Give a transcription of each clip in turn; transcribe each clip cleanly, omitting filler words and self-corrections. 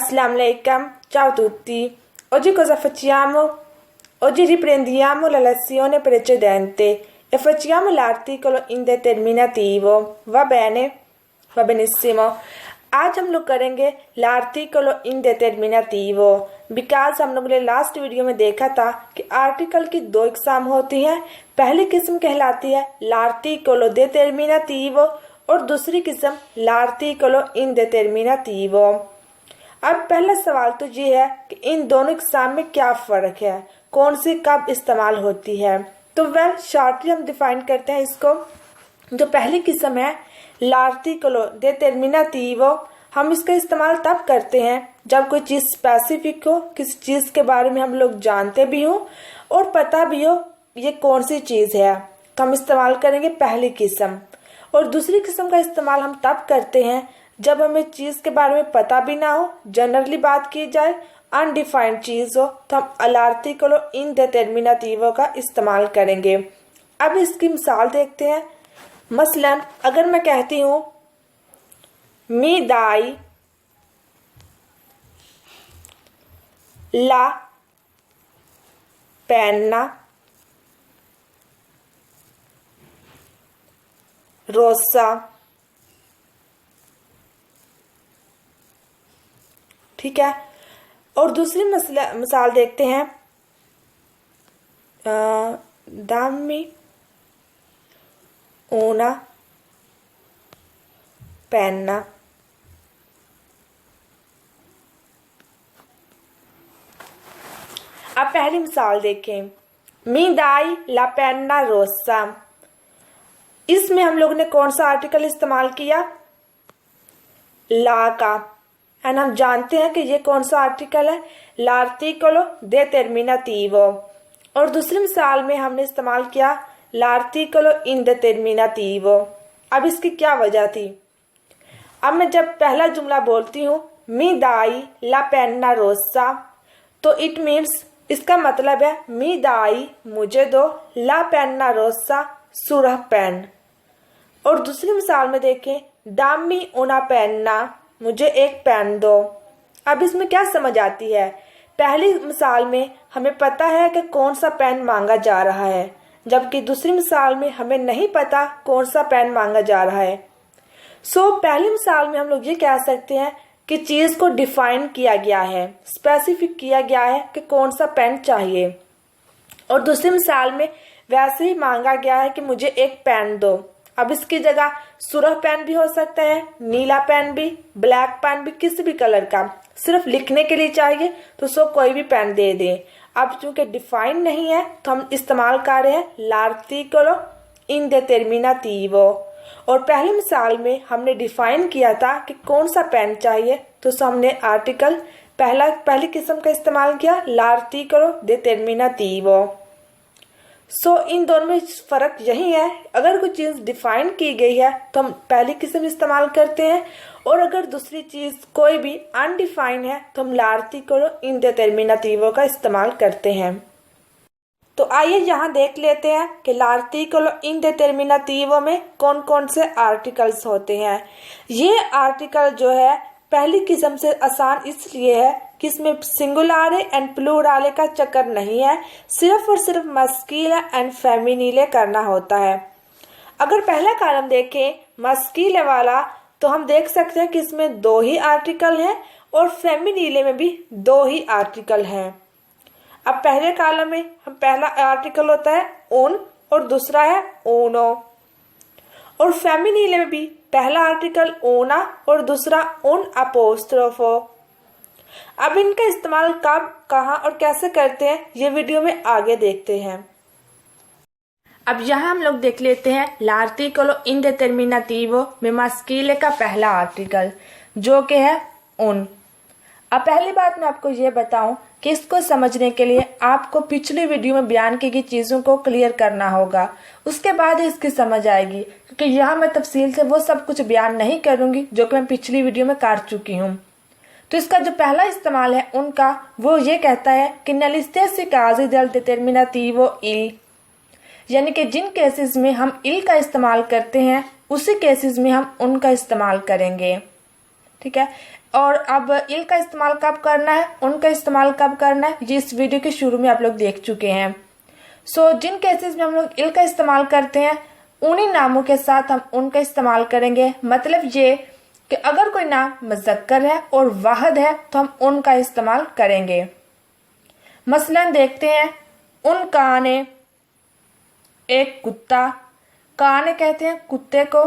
Assalamu alaikum, ciao a tutti. Oggi cosa facciamo? Oggi riprendiamo la lezione precedente e facciamo l'articolo indeterminativo. Va bene? Va benissimo. आज हम लोग करेंगे l'articolo indeterminativo because हम लोगों ने last video में देखा था कि आर्टिकल की दो इकसाम होती हैं। पहली किस्म कहलाती है l'articolo determinativo और दूसरी किस्म l'articolo indeterminativo। अब पहला सवाल तो ये है कि इन दोनों इकसाम में क्या फ़र्क है, कौन सी कब इस्तेमाल होती है। तो वेल शॉर्टली हम डिफाइन करते हैं इसको। जो पहली किस्म है l'articolo determinativo, हम इसका इस्तेमाल तब करते हैं जब कोई चीज़ स्पेसिफिक हो, किसी चीज़ के बारे में हम लोग जानते भी हों और पता भी हो ये कौन सी चीज़ है, तो हम इस्तेमाल करेंगे पहली किस्म। और दूसरी किस्म का इस्तेमाल हम तब करते हैं जब हमें चीज़ के बारे में पता भी ना हो, जनरली बात की जाए, अनडिफाइंड चीज़ हो, तो हम l'articolo indeterminativo का इस्तेमाल करेंगे। अब इसकी मिसाल देखते हैं। मसलन अगर मैं कहती हूँ मी dai la penna rossa, ठीक है। और दूसरी मिसाल देखते हैं dammi una penna, अब पहली मिसाल देखें मी dai la penna rossa। इसमें हम लोग ने कौन सा आर्टिकल इस्तेमाल किया, ला का, एंड हम जानते हैं कि ये कौन सा आर्टिकल है, l'articolo determinativo। और दूसरी मिसाल में हमने इस्तेमाल किया l'articolo indeterminativo। अब इसकी क्या वजह थी। अब मैं जब पहला जुमला बोलती हूँ मी dai la penna rossa, तो इट मीन्स इसका मतलब है मी dai मुझे दो, la penna rossa सुरख पेन। और दूसरी मिसाल में देखें dammi una penna, मुझे एक पेन दो। अब इसमें क्या समझ आती है, पहली मिसाल में हमें पता है कि कौन सा पेन मांगा जा रहा है, जबकि दूसरी मिसाल में हमें नहीं पता कौन सा पेन मांगा जा रहा है। पहली मिसाल में हम लोग ये कह सकते हैं कि चीज़ को डिफाइन किया गया है, स्पेसिफिक किया गया है कि कौन सा पेन चाहिए। और दूसरी मिसाल में वैसे ही मांगा गया है कि मुझे एक पेन दो। अब इसकी जगह सुरख पेन भी हो सकता है, नीला पेन भी, ब्लैक पेन भी, किसी भी कलर का, सिर्फ लिखने के लिए चाहिए तो कोई भी पेन दे दें। अब चूंकि डिफाइन नहीं है तो हम इस्तेमाल कर रहे हैं l'articolo indeterminativo। और पहली मिसाल में हमने डिफाइन किया था कि कौन सा पेन चाहिए, तो हमने आर्टिकल पहली किस्म का इस्तेमाल किया l'articolo determinativo। इन दोनों में फ़र्क यही है, अगर कोई चीज़ डिफाइन की गई है तो हम पहली किस्म इस्तेमाल करते हैं, और अगर दूसरी चीज़ कोई भी अनडिफाइन है तो हम l'articolo indeterminativo का इस्तेमाल करते हैं। तो आइए यहाँ देख लेते हैं कि l'articolo indeterminativo में कौन कौन से आर्टिकल्स होते हैं। ये आर्टिकल जो है पहली किस्म से आसान इसलिए है कि इसमें सिंगुलारे एंड प्लूराले का चक्कर नहीं है, सिर्फ और सिर्फ मस्कीले एंड फेमिनीले करना होता है। अगर पहला कॉलम देखें मस्कीले वाला, तो हम देख सकते हैं कि इसमें दो ही आर्टिकल हैं और फेमिनीले में भी दो ही आर्टिकल हैं। अब पहले कॉलम में हम पहला आर्टिकल होता है उन और दूसरा है उनो, और फेमिनीले में भी पहला आर्टिकल ओना और दूसरा उन अपोस्ट्रोफो। अब इनका इस्तेमाल कब, कहाँ और कैसे करते हैं ये वीडियो में आगे देखते हैं। अब यहाँ हम लोग देख लेते हैं l'articolo indeterminativo में मस्कीले का पहला आर्टिकल जो कि है उन। अब पहली बात मैं आपको ये बताऊं कि इसको समझने के लिए आपको पिछली वीडियो में बयान की गई चीज़ों को क्लियर करना होगा, उसके बाद ही इसकी समझ आएगी, क्योंकि यहाँ मैं तफसील से वो सब कुछ बयान नहीं करूँगी जो कि मैं पिछली वीडियो में कर चुकी हूँ। तो इसका जो पहला इस्तेमाल है उनका, वो ये कहता है कि nell'istessi casi del determinativo il, यानी कि जिन केसेस में हम इल का इस्तेमाल करते हैं उसी केसेस में हम उनका इस्तेमाल करेंगे। ठीक है, और अब इल का इस्तेमाल कब करना है, उनका इस्तेमाल कब करना है, ये इस वीडियो के शुरू में आप लोग देख चुके हैं। जिन केसेस में हम लोग इल का इस्तेमाल करते हैं उन्हीं नामों के साथ हम उनका इस्तेमाल करेंगे। मतलब ये कि अगर कोई नाम मुज़क्कर है और वाहिद है तो हम उनका इस्तेमाल करेंगे। मसलन देखते हैं, उन काने, एक कुत्ता, काने कहते हैं कुत्ते को।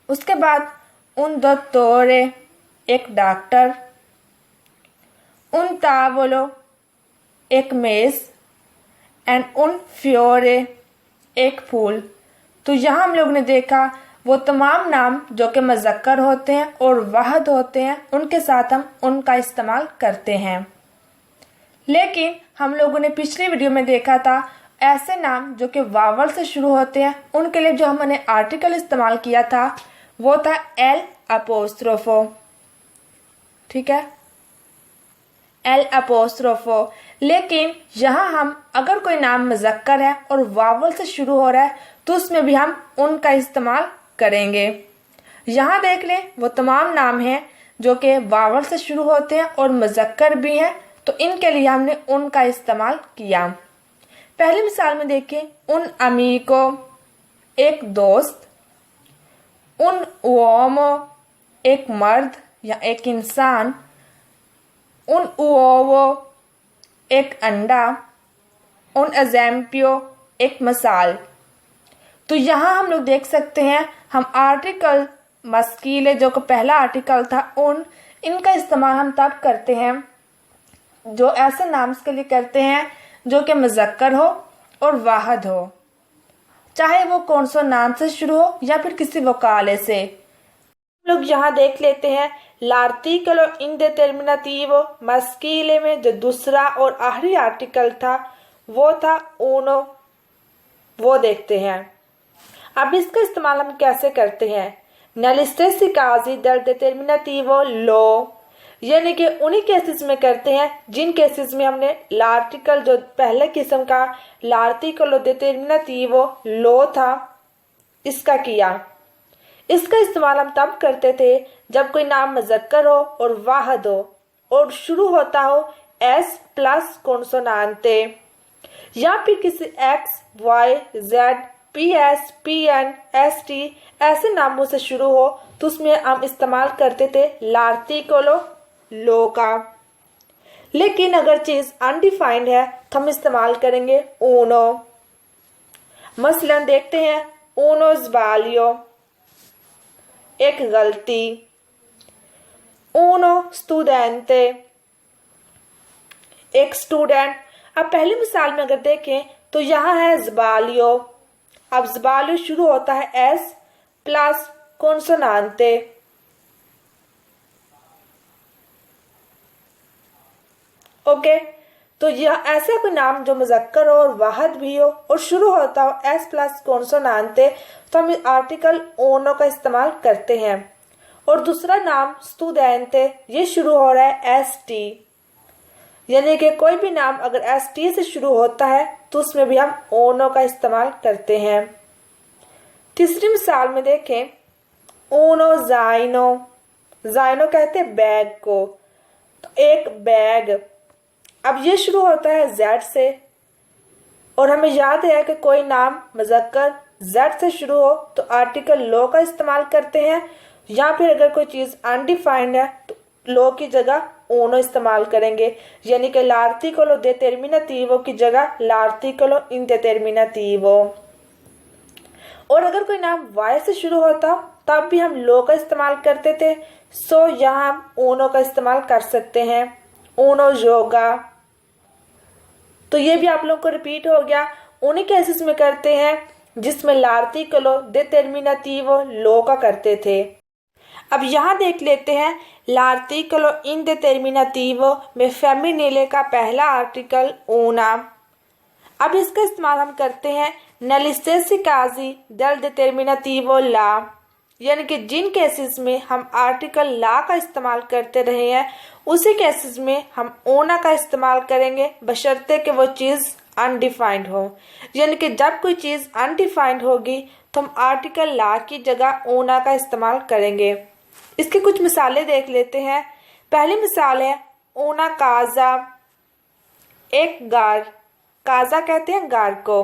उसके बाद उन दोत्तोरे, एक डॉक्टर, उन तावलो, एक मेज़, एंड उन फ्योरे, एक फूल। तो यहाँ हम लोग ने देखा वो तमाम नाम जो कि मुज़क्कर होते हैं और वाहिद होते हैं उनके साथ हम उनका इस्तेमाल करते हैं। लेकिन हम लोगों ने पिछली वीडियो में देखा था ऐसे नाम जो कि वावल से शुरू होते हैं उनके लिए जो हमने आर्टिकल इस्तेमाल किया था वो था एल अपोस्ट्रोफो। ठीक है, एल अपोस्ट्रोफो। लेकिन यहाँ हम अगर कोई नाम मुज़क्कर है और वावल से शुरू हो रहा है तो उसमें भी हम उनका इस्तेमाल करेंगे। यहाँ देख लें वो तमाम नाम हैं जो कि वावल से शुरू होते हैं और मुज़क्कर भी हैं, तो इनके लिए हमने उनका इस्तेमाल किया। पहली मिसाल में देखें, उन अमीको, एक दोस्त, उन उओमो, एक मर्द या एक इंसान, उन उओवो, एक अंडा, उन एग्जाम्पियो, एक मिसाल। तो यहाँ हम लोग देख सकते हैं हम आर्टिकल मस्कीले जो कि पहला आर्टिकल था उन, इनका इस्तेमाल हम तब करते हैं जो ऐसे नाम के लिए करते हैं जो कि मुज़क्कर हो और वाहिद हो, चाहे वो कौन सा नाम से शुरू हो या फिर किसी वकाले से। हम लोग यहाँ देख लेते हैं l'articolo indeterminativo maschile में जो दूसरा और आखिरी आर्टिकल था वो था uno, वो देखते हैं। अब इसका इस्तेमाल हम कैसे करते हैं, negli stessi casi del determinativo lo, यानी कि उन्हीं केसेस में करते हैं जिन केसेस में हमने l'article जो पहले किस्म का l'articolo determinativo lo था इसका किया। इसका इस्तेमाल हम तब करते थे जब कोई नाम मुज़क्कर हो और वाहिद हो और शुरू होता हो एस प्लस कॉन्सोनांटे या फिर किसी X, Y, Z, P S, P N, S T ऐसे नामों से शुरू हो तो उसमें हम इस्तेमाल करते थे l'articolo लो का। लेकिन अगर चीज अनडिफाइंड है तो हम इस्तेमाल करेंगे uno। मसलन देखते हैं uno sbaglio, एक गलती, uno studente, एक स्टूडेंट। अब पहली मिसाल में अगर देखें तो यहाँ है sbaglio। अब sbaglio शुरू होता है एस प्लस कॉन्सोनांटे। ओके, तो यह ऐसा कोई नाम जो मुज़क्कर हो और वाहिद भी हो और शुरू होता हो एस प्लस कॉन्सोनांटे तो हम आर्टिकल ओनो का इस्तेमाल करते हैं। और दूसरा नाम स्टूडेंटे, ये शुरू हो रहा है एस टी, यानी कि कोई भी नाम अगर एस टी से शुरू होता है तो उसमें भी हम ओनो का इस्तेमाल करते हैं। तीसरी मिसाल में देखें उनो जाइनो, जाइनो कहते हैं बैग को, तो एक बैग। अब ये शुरू होता है जेड से और हमें याद है कि कोई नाम मुज़क्कर जेड से शुरू हो तो आर्टिकल लो का इस्तेमाल करते हैं, या फिर अगर कोई चीज़ अनडिफाइंड है तो लो की जगह ओनो इस्तेमाल करेंगे, यानी कि l'articolo determinativo की जगह l'articolo indeterminativo। और अगर कोई नाम वाई से शुरू होता तब भी हम लो का इस्तेमाल करते थे, यहाँ हम ओनो का इस्तेमाल कर सकते हैं, उनो योगा। तो ये भी आप लोग को रिपीट हो गया, उन्हीं केसेस में करते हैं जिसमें l'articolo determinativo लो का करते थे। अब यहाँ देख लेते हैं l'articolo indeterminativo में फेमिनिले का पहला आर्टिकल una। अब इसका इस्तेमाल हम करते हैं negli stessi casi del determinativo la, यानी कि जिन केसेस में हम आर्टिकल ला का इस्तेमाल करते रहे हैं उसी केसेस में हम ओना का इस्तेमाल करेंगे, बशर्ते कि वो चीज़ अनडिफाइंड हो। यानी कि जब कोई चीज़ अनडिफाइंड होगी तो हम आर्टिकल ला की जगह ओना का इस्तेमाल करेंगे। इसके कुछ मिसालें देख लेते हैं। पहली मिसाल है ऊना काजा, एक गार, काजा कहते हैं गार को।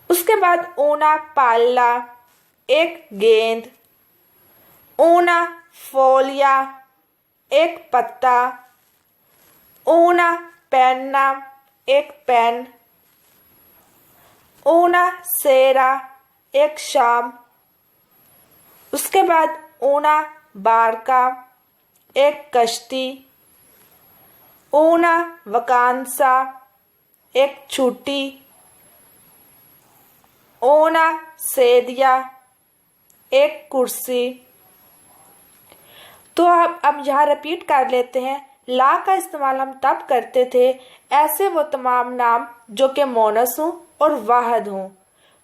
उसके बाद ऊना पाला, एक गेंद। ऊना फोलिया, एक पत्ता। ऊना पेन्ना, एक पेन। ऊना सेरा, एक शाम। उसके बाद ऊना बारका, एक कश्ती। ऊना वकांसा, एक छुट्टी। ऊना सेदिया, एक कुर्सी। तो अब यहाँ रिपीट कर लेते हैं। ला का इस्तेमाल हम तब करते थे ऐसे वो तमाम नाम जो कि मोनस हों और वाहिद हों,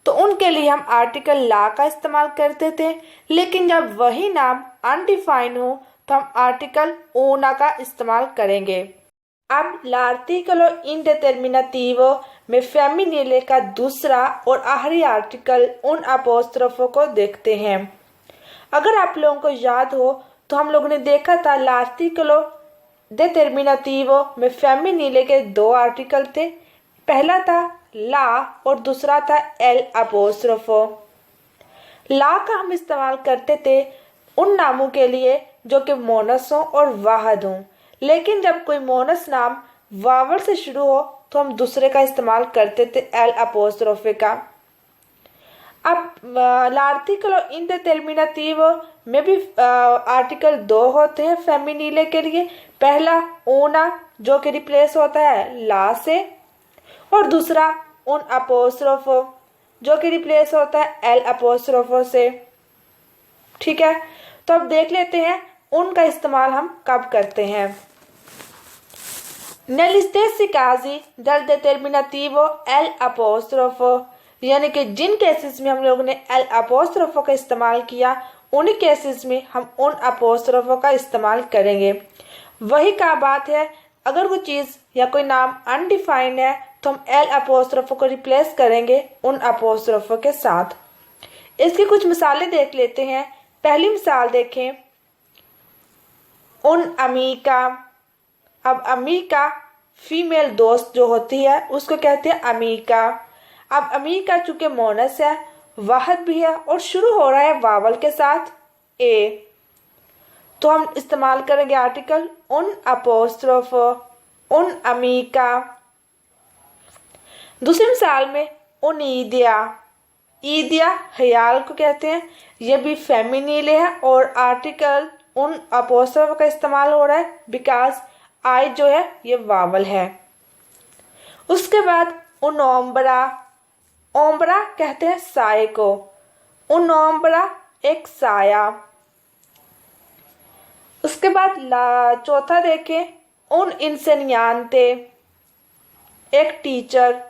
तो उनके लिए हम आर्टिकल ला का इस्तेमाल करते थे। लेकिन जब वही नाम अनडिफाइंड हो तो हम आर्टिकल ऊना का इस्तेमाल करेंगे। अब l'articolo indeterminativo में फेमिनिले का दूसरा और आखिरी आर्टिकल उन अपोस्ट्रोफो को देखते हैं। अगर आप लोगों को याद हो तो हम लोगों ने देखा था l'articolo determinativo में फेमिनिले के दो आर्टिकल थे। पहला था ला और दूसरा था एल अपोस्ट्रोफो। ला का हम इस्तेमाल करते थे उन नामों के लिए जो कि मोनस हों और वाहिद हों, लेकिन जब कोई मोनस नाम वावल से शुरू हो तो हम दूसरे का इस्तेमाल करते थे एल अपोस्ट्रोफे का। अब l'articolo indeterminativo में भी आर्टिकल दो होते हैं फेमिनिले के लिए। पहला ऊना जो कि रिप्लेस होता है ला से, और दूसरा उन अपोस्ट्रोफो जो कि रिप्लेस होता है एल अपोस्ट्रोफो से। ठीक है, तो अब देख लेते हैं उनका इस्तेमाल हम कब करते हैं। negli stessi casi del determinativo L apostrofo, यानी कि जिन केसेस में हम लोगों ने एल अपोस्ट्रोफो का इस्तेमाल किया उन्हीं केसेस में हम उन अपोस्ट्रोफो का इस्तेमाल करेंगे। वही का बात है, अगर कोई चीज़ या कोई नाम अनडिफाइंड है तो हम एल अपोस्ट्रोफो को रिप्लेस करेंगे उन अपोस्ट्रोफो के साथ। इसकी कुछ मिसालें देख लेते हैं। पहली मिसाल देखें, उन अमीका। अब अमीका फीमेल दोस्त जो होती है उसको कहते हैं अमीका। अब अमीका चूंकि मोनस है, वाहिद भी है और शुरू हो रहा है वावल के साथ ए, तो हम इस्तेमाल करेंगे आर्टिकल उन अपोस्ट्रोफो, उन अमीका। दूसरी मिसाल में उन ईदिया। ईदिया ख्याल को कहते हैं, यह भी फेमिनिले है और आर्टिकल उन अपोस्ट्रोफो का इस्तेमाल हो रहा है बिकॉज आई जो है ये वावल है। उसके बाद उन ओम्ब्रा। ओम्ब्रा कहते हैं साए को। उन ओम्ब्रा एक साया। उसके बाद चौथा देखें, उन इंसेनियांते, एक टीचर।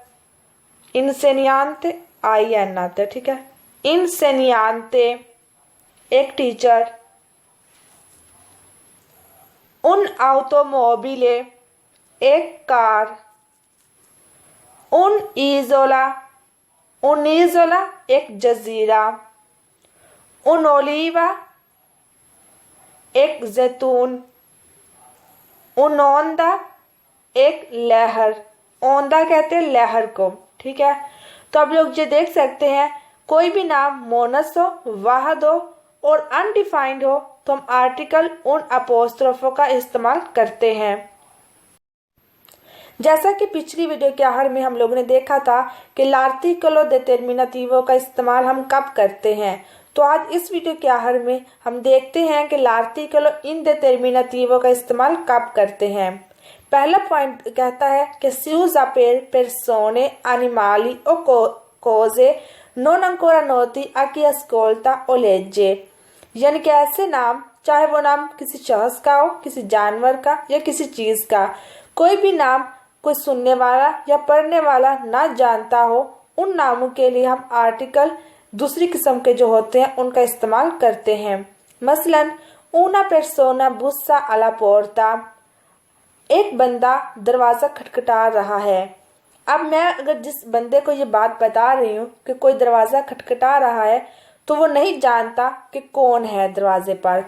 इंसेनियांते आई एन आता है, ठीक है। इंसेनियांते एक टीचर। उन ऑटोमोबिले एक कार। उन इजोला एक जजीरा। उन ओलिवा एक जैतून। उन ओंदा एक लहर। ओंदा कहते हैं लहर को, ठीक है। तो आप लोग ये देख सकते हैं कोई भी नाम मोनस हो, वाहिद हो और अनडिफाइंड हो तो हम आर्टिकल उन अपोस्ट्रोफो का इस्तेमाल करते हैं। जैसा कि पिछली वीडियो के आखिर में हम लोगों ने देखा था कि l'articolo determinativo का इस्तेमाल हम कब करते हैं, तो आज इस वीडियो के आखिर में हम देखते हैं कि l'articolo indeterminativo का इस्तेमाल कब करते हैं। पहला पॉइंट कहता है कि si usa per persone, animali o cose non ancora noti a chi ascolta o legge, यानी कि ऐसे नाम, चाहे वो नाम किसी शख्स का हो, किसी जानवर का या किसी चीज का, कोई भी नाम कोई सुनने वाला या पढ़ने वाला ना जानता हो, उन नामों के लिए हम आर्टिकल दूसरी किस्म के जो होते हैं उनका इस्तेमाल करते हैं। मसलन una persona bussa alla porta, एक बंदा दरवाजा खटखटा रहा है। अब मैं अगर जिस बंदे को ये बात बता रही हूँ कि कोई दरवाजा खटखटा रहा है, तो वो नहीं जानता कि कौन है दरवाजे पर।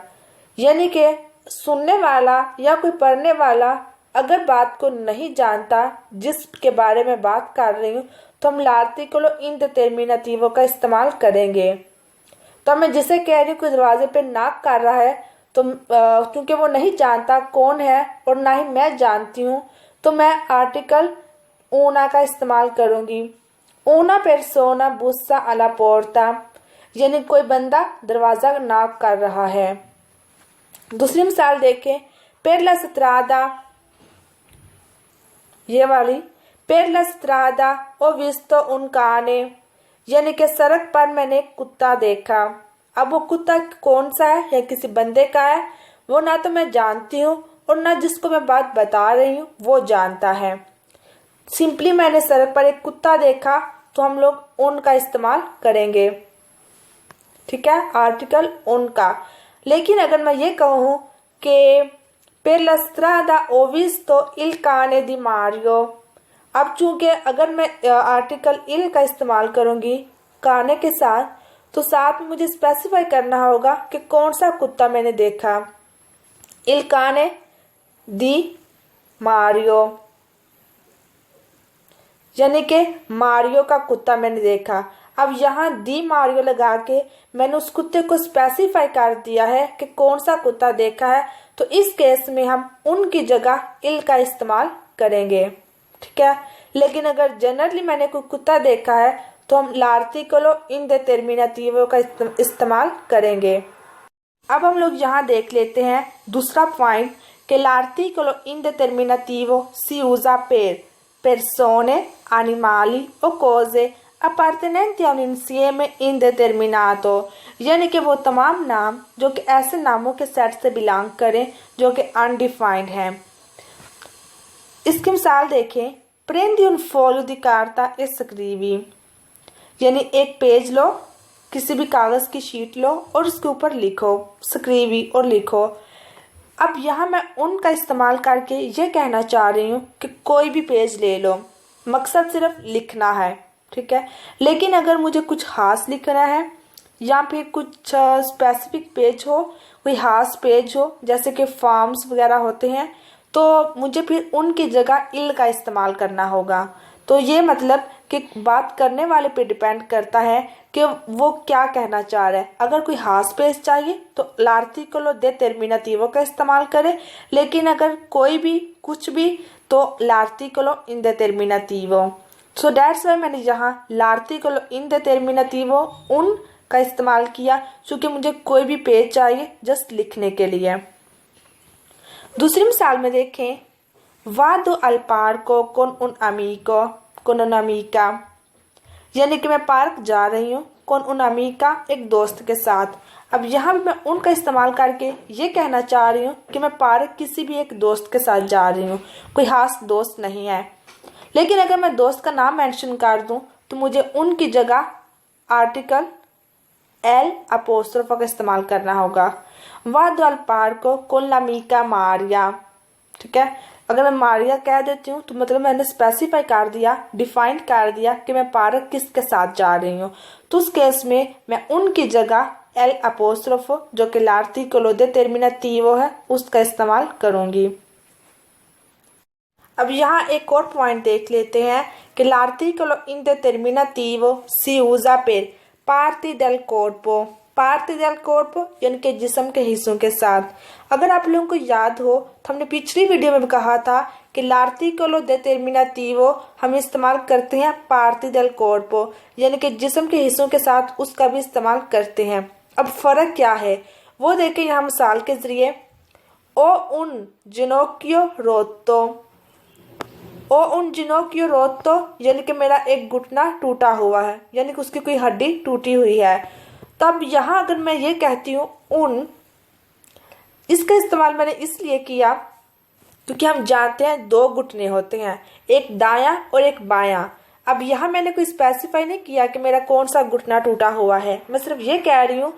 यानी कि सुनने वाला या कोई पढ़ने वाला अगर बात को नहीं जानता जिसके बारे में बात कर रही हूँ, तो हम l'articolo indeterminativo का इस्तेमाल करेंगे। तो मैं जिसे कह रही हूँ कि दरवाजे पे नॉक कर रहा है, तो क्योंकि वो नहीं जानता कौन है और ना ही मैं जानती हूँ, तो मैं आर्टिकल ऊना का इस्तेमाल करूँगी। Una persona bussa alla porta, यानी कोई बंदा दरवाज़ा नॉक कर रहा है। दूसरी मिसाल देखें, per la strada, ये वाली, per la strada ho visto un cane, यानी कि सड़क पर मैंने कुत्ता देखा। अब वो कुत्ता कौन सा है या किसी बंदे का है, वो ना तो मैं जानती हूँ और ना जिसको मैं बात बता रही हूँ वो जानता है। सिंपली मैंने सड़क पर एक कुत्ता देखा, तो हम लोग उन का इस्तेमाल करेंगे। ठीक है, आर्टिकल उन का। लेकिन अगर मैं ये कहूँ कि per la strada ho visto il cane di Mario, अब चूंकि अगर मैं आर्टिकल इल का इस्तेमाल करूंगी काने के साथ, तो साथ में मुझे स्पेसिफाई करना होगा कि कौन सा कुत्ता मैंने देखा। इल काने दी मारियो, यानी कि मारियो का कुत्ता मैंने देखा। अब यहाँ दी मारियो लगा के मैंने उस कुत्ते को स्पेसिफाई कर दिया है कि कौन सा कुत्ता देखा है, तो इस केस में हम उनकी जगह इल का इस्तेमाल करेंगे। ठीक है, लेकिन अगर जनरली मैंने कोई कुत्ता देखा है तो हम l'articolo indeterminativo का इस्तेमाल करेंगे। अब हम लोग यहाँ देख लेते हैं दूसरा पॉइंट कि l'articolo indeterminativo si usa per persone, animali o cose appartenenti a un insieme indeterminato, यानी कि वो तमाम नाम जो कि ऐसे नामों के सेट से बिलोंग करें जो कि अनडिफाइंड हैं। इसकी मिसाल देखें, prendi un foglio di carta e scrivi, यानी एक पेज लो, किसी भी कागज की शीट लो और उसके ऊपर लिखो, स्क्रीवी और लिखो। अब यहाँ मैं उन का इस्तेमाल करके ये कहना चाह रही हूँ कि कोई भी पेज ले लो, मकसद सिर्फ लिखना है। ठीक है, लेकिन अगर मुझे कुछ खास लिखना है या फिर कुछ स्पेसिफिक पेज हो, कोई खास पेज हो जैसे कि फॉर्म्स वगैरह होते हैं, तो मुझे फिर उनकी जगह इल का इस्तेमाल करना होगा। तो ये मतलब कि बात करने वाले पे डिपेंड करता है कि वो क्या कहना चाह रहा है। अगर कोई खास पेज चाहिए तो l'articolo determinativo का इस्तेमाल करें, लेकिन अगर कोई भी कुछ भी तो l'articolo indeterminativo। So that's why मैंने यहाँ l'articolo indeterminativo उन का इस्तेमाल किया, क्योंकि मुझे कोई भी पेज चाहिए जस्ट लिखने के लिए। दूसरी मिसाल में देखें, vado al parco con un amico, con un'amica, यानी कि मैं पार्क जा रही हूँ con un'amica, एक दोस्त के साथ। अब यहाँ भी मैं उनका इस्तेमाल करके ये कहना चाह रही हूँ कि मैं पार्क किसी भी एक दोस्त के साथ जा रही हूँ, कोई खास दोस्त नहीं है। लेकिन अगर मैं दोस्त का नाम मेंशन कर दूँ तो मुझे उनकी जगह आर्टिकल एल अपोस्ट्रोफा का इस्तेमाल करना होगा। vado al parco con l'amica Maria, ठीक है, अगर मैं मारिया कह देती हूँ तो मतलब मैंने स्पेसिफाई कर दिया, डिफाइन कर दिया कि मैं पार्क किसके साथ जा रही हूँ। तो उस केस में मैं उनकी जगह एल अपोस्ट्रोफो जो कि l'articolo determinativo है उसका इस्तेमाल करूँगी। अब यहाँ एक और पॉइंट देख लेते हैं कि l'articolo indeterminativo si usa per parti del corpo, party del corpo यानी कि जिस्म के हिस्सों के साथ। अगर आप लोगों को याद हो तो हमने पिछली वीडियो में भी कहा था कि l'articolo determinativo हम इस्तेमाल करते हैं पार्टी del corpo, यानी कि जिस्म के हिस्सों के साथ उसका भी इस्तेमाल करते हैं। अब फ़र्क क्या है वो देखें यहाँ मिसाल के ज़रिए। ओ उन ginocchio rotto, ओ उन ginocchio rotto यानी कि मेरा एक घुटना टूटा हुआ है, यानी कि उसकी कोई हड्डी टूटी हुई है। तब यहाँ अगर मैं ये कहती हूँ उन, इसका इस्तेमाल मैंने इसलिए किया क्योंकि हम जानते हैं दो घुटने होते हैं, एक दायां और एक बायां। अब यहाँ मैंने कोई स्पेसिफाई नहीं किया कि मेरा कौन सा घुटना टूटा हुआ है, मैं सिर्फ ये कह रही हूँ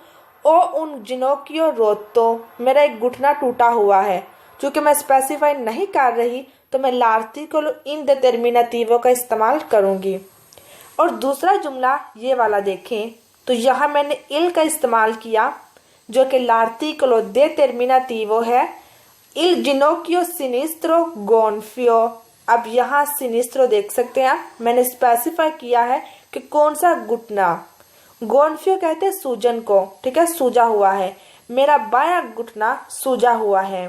ओ उन ginocchio rotto, मेरा एक घुटना टूटा हुआ है। चूँकि मैं स्पेसिफाई नहीं कर रही तो मैं l'articolo indeterminativo का इस्तेमाल करूँगी। और दूसरा जुमला ये वाला देखें, तो यहाँ मैंने इल का इस्तेमाल किया जो कि l'articolo determinativo है, il ginocchio sinistro gonfio। अब यहाँ सिनिस्ट्रो देख सकते हैं आप, मैंने स्पेसिफाई किया है कि कौन सा घुटना। गोन्फियो कहते हैं सूजन को, ठीक है, सूजा हुआ है, मेरा बायां घुटना सूजा हुआ है।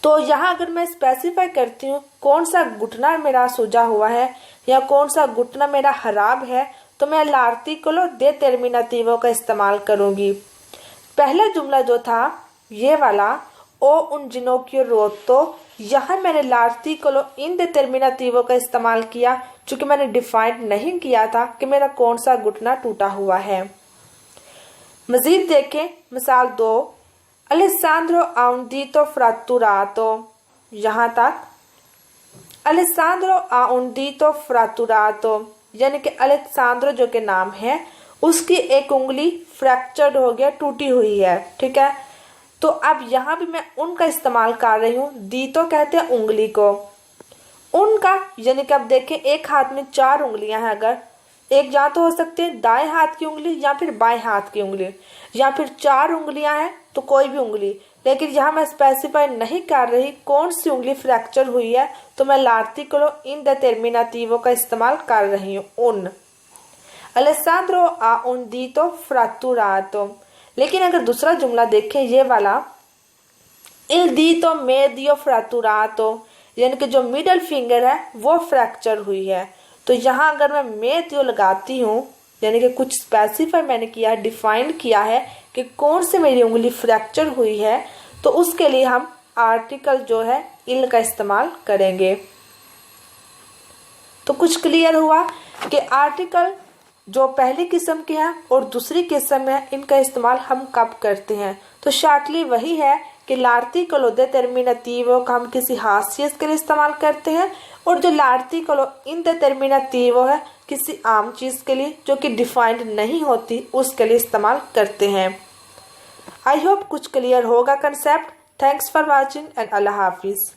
तो यहाँ अगर मैं स्पेसिफाई करती हूँ कौन सा घुटना मेरा सूजा हुआ है या कौन सा घुटना मेरा खराब है, तो मैं l'articolo determinativo का इस्तेमाल करूँगी। पहला जुमला जो था ये वाला ओ un ginocchio rotto, यहाँ मैंने l'articolo indeterminativo का इस्तेमाल किया क्योंकि मैंने डिफाइन नहीं किया था कि मेरा कौन सा घुटना टूटा हुआ है। मजीद देखें मिसाल 2, Alessandro ha un dito fratturato, यहाँ तक Alessandro ha un dito fratturato यानी कि अलेक्सांद्रो जो के नाम है उसकी एक उंगली फ्रैक्चर्ड हो गया, टूटी हुई है, ठीक है। तो अब यहाँ भी मैं उनका इस्तेमाल कर रही हूँ, दीतो कहते हैं उंगली को, उनका यानी कि अब देखें एक हाथ में 4 उंगलियां हैं, अगर एक या तो हो सकते हैं दाएं हाथ की उंगली या फिर बाएं हाथ की उंगली या फिर 4 उंगलियां हैं तो कोई भी उंगली, लेकिन यहाँ मैं स्पेसिफाई नहीं कर रही कौन सी उंगली फ्रैक्चर हुई है, तो मैं l'articolo indeterminativo का इस्तेमाल कर रही हूँ उन। Alessandro ha un dito fratturato। लेकिन अगर दूसरा जुमला देखें ये वाला il dito medio fratturato यानी कि जो मिडल फिंगर है वो फ्रैक्चर हुई है, तो यहाँ अगर मैं medio लगाती हूँ यानी कि कुछ स्पेसिफाई मैंने किया है, डिफाइन किया है कि कौन से मेरी उंगली फ्रैक्चर हुई है, तो उसके लिए हम आर्टिकल जो है इल का इस्तेमाल करेंगे। तो कुछ क्लियर हुआ कि आर्टिकल जो पहली किस्म के हैं और दूसरी किस्म है इनका इस्तेमाल हम कब करते हैं। तो शॉर्टली वही है कि l'articolo determinativo का हम किसी खासियत के लिए इस्तेमाल करते हैं और जो l'articolo indeterminativo है किसी आम चीज़ के लिए जो कि डिफाइंड नहीं होती उसके लिए इस्तेमाल करते हैं। आई होप कुछ क्लियर होगा concept. Thanks for watching and अल्लाह हाफिज़।